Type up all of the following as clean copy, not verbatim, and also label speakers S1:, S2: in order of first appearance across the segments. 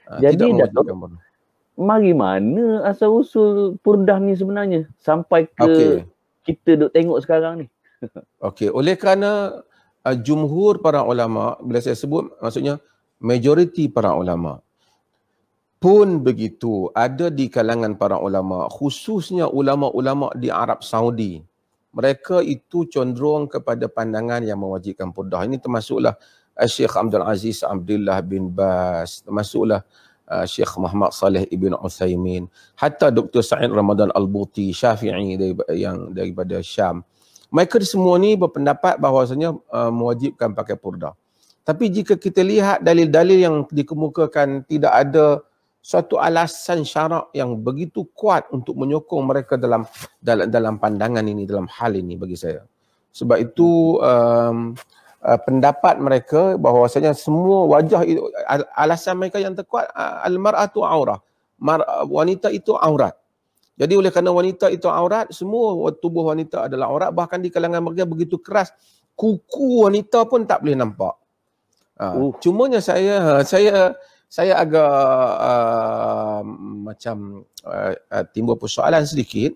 S1: Tidak
S2: Jadi
S1: mewajibkan
S2: Datuk,
S1: purdah.
S2: mari mana asal-usul purdah ni sebenarnya? Sampai ke
S1: Okey.
S2: kita duk tengok sekarang ni.
S1: Okey, oleh kerana jumhur para ulama, bila saya sebut maksudnya majoriti para ulama pun begitu, ada di kalangan para ulama, khususnya ulama-ulama di Arab Saudi. Mereka itu cenderung kepada pandangan yang mewajibkan purdah. Ini termasuklah Syekh Abdul Aziz Abdullah bin Bas, termasuklah Syekh Muhammad Saleh Ibn Uthaymin, hatta Dr. Sa'id Ramadan Al-Buti, Syafi'i daripada Syam. Mereka semua ni berpendapat bahawasanya mewajibkan pakai purdah. Tapi jika kita lihat dalil-dalil yang dikemukakan, tidak ada suatu alasan syarak yang begitu kuat untuk menyokong mereka dalam pandangan ini, dalam hal ini bagi saya. Sebab itu pendapat mereka bahawasanya semua wajah itu, alasan mereka yang terkuat, al-mar'atu aurah, wanita itu aurat. Jadi oleh kerana wanita itu aurat, semua tubuh wanita adalah aurat, bahkan di kalangan mereka begitu keras, kuku wanita pun tak boleh nampak. Cumanya saya agak timbul persoalan sedikit,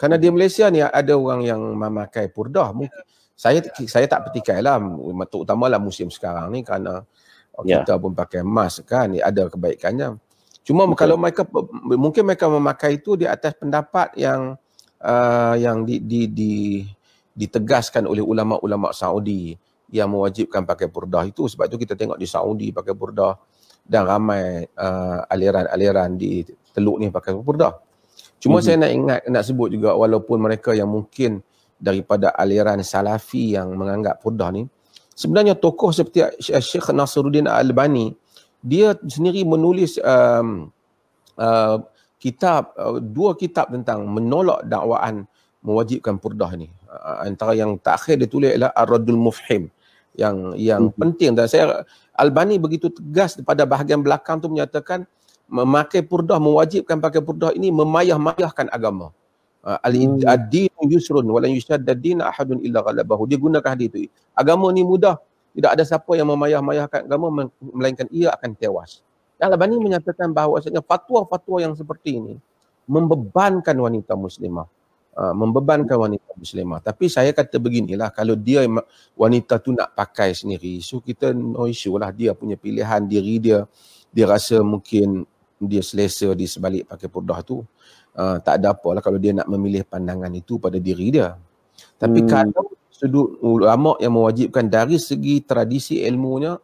S1: kerana di Malaysia ni ada orang yang memakai purdah. Mungkin saya tak petikailah, terutamalah musim sekarang ni, kerana kita pun pakai mask kan, ada kebaikannya. Cuma kalau mereka mungkin mereka memakai itu di atas pendapat yang ditegaskan oleh ulama-ulama Saudi yang mewajibkan pakai purdah itu. Sebab itu kita tengok di Saudi pakai purdah, dan ramai aliran-aliran di Teluk ni pakai purdah. Cuma saya nak sebut juga, walaupun mereka yang mungkin daripada aliran Salafi yang menganggap purdah ni, sebenarnya tokoh seperti Syekh Nasruddin Al-Albani, dia sendiri menulis dua kitab tentang menolak dakwaan mewajibkan purdah ni. Antara yang terakhir dia tulis adalah Ar-Raddul Mufhim, yang penting. Dan saya, Albani begitu tegas pada bahagian belakang tu menyatakan memakai purdah, mewajibkan pakai purdah ini memayah-mayahkan agama. Ad-dinu yusrun wa lan yushaddad din ahadun illa ghalabahu. Dia gunakan hadis itu. Agama ni mudah, tidak ada siapa yang memayah-mayahkan agama melainkan ia akan tewas. Dan Albani menyatakan bahawasanya fatwa-fatwa yang seperti ini membebankan wanita muslimah. Tapi saya kata beginilah, kalau dia wanita tu nak pakai sendiri, so kita no issue lah, dia punya pilihan diri dia rasa mungkin dia selesa di sebalik pakai purdah tu, tak ada apalah kalau dia nak memilih pandangan itu pada diri dia. Tapi kalau sudut ulama yang mewajibkan dari segi tradisi ilmunya,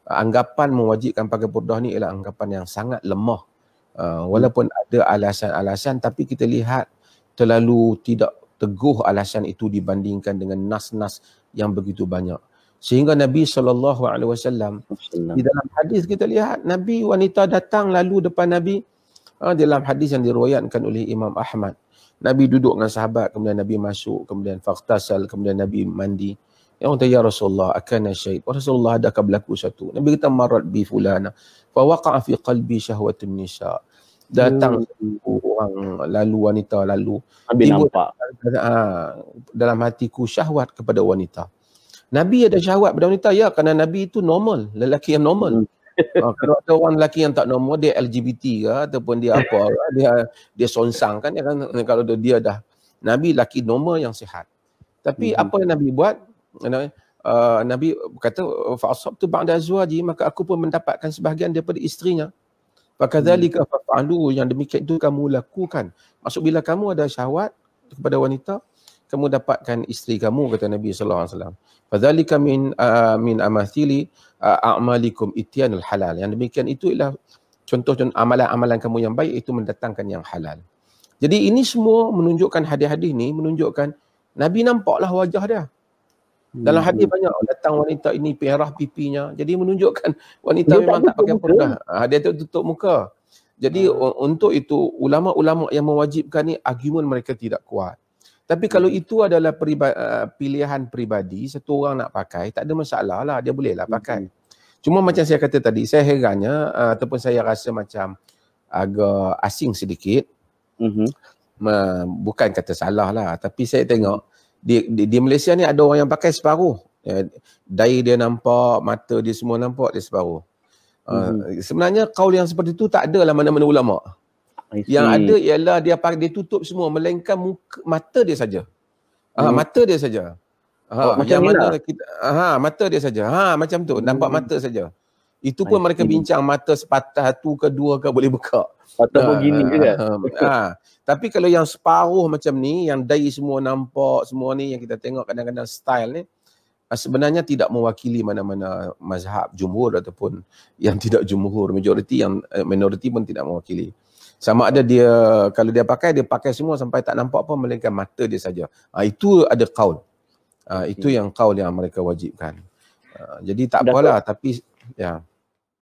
S1: anggapan mewajibkan pakai purdah ni ialah anggapan yang sangat lemah. Walaupun ada alasan-alasan, tapi kita lihat terlalu tidak teguh alasan itu dibandingkan dengan nas-nas yang begitu banyak. Sehingga Nabi SAW di dalam hadis kita lihat, Nabi, wanita datang lalu depan Nabi, dalam hadis yang diriwayatkan oleh Imam Ahmad, Nabi duduk dengan sahabat, kemudian Nabi masuk, kemudian faqtasal, kemudian Nabi mandi. Yang kata, ya Rasulullah, akana syait. Rasulullah, adakah berlaku satu? Nabi kata, marat bi fulana fa waqa'a fi qalbi syahwatun nisa. Datang orang lalu, wanita lalu, timbul dalam hatiku syahwat kepada wanita. Nabi ada syahwat pada wanita, ya, kerana Nabi itu normal, lelaki yang normal. Kalau ada orang lelaki yang tak normal, dia LGBT ke ataupun dia apa, dia sonsang kan, kalau dia dah, Nabi lelaki normal yang sihat. Tapi apa yang Nabi buat? Nabi kata, fa asabtu ba'da azwaji, maka aku pun mendapatkan sebahagian daripada isterinya. Fakadzalika fa'alu, yang demikian itu kamu lakukan. Maksud bila kamu ada syahwat kepada wanita, kamu dapatkan isteri kamu, kata Nabi sallallahu alaihi wasallam. Fadzalika min amathili a'malikum ityanul halal. Yang demikian itu ialah contoh-contoh amalan-amalan kamu yang baik, itu mendatangkan yang halal. Jadi ini semua menunjukkan, hadis-hadis ni menunjukkan Nabi nampaklah wajah dia. Dalam hadis banyak datang wanita ini perah pipinya. Jadi menunjukkan wanita dia memang tak pakai purdah. Dia tutup muka. Jadi untuk itu ulama-ulama yang mewajibkan ni, argumen mereka tidak kuat. Tapi kalau itu adalah pilihan peribadi, satu orang nak pakai, tak ada masalah lah, dia bolehlah pakai. Cuma macam saya kata tadi, saya herannya ataupun saya rasa macam agak asing sedikit. Bukan kata salah lah, tapi saya tengok di Malaysia ni ada orang yang pakai separuh. Dahi dia nampak, mata dia semua nampak, dia separuh. Sebenarnya kaul yang seperti itu tak ada lah mana-mana ulama. Yang ada ialah dia tutup semua melainkan mata dia saja. Mata dia saja. Yang mana kita mata dia saja. Macam tu, nampak mata saja. Itu pun mereka bincang mata sepatah satu ke dua ke boleh buka.
S2: Ataupun gini juga.
S1: Tapi kalau yang separuh macam ni, yang dari semua nampak, semua ni yang kita tengok kadang-kadang style ni, sebenarnya tidak mewakili mana-mana mazhab jumhur ataupun yang tidak jumhur. Minoriti pun tidak mewakili. Sama ada dia, kalau dia pakai semua sampai tak nampak apa melainkan mata dia saja. Itu ada qaul. Itu yang qaul yang mereka wajibkan. Jadi tak apalah, tapi ya.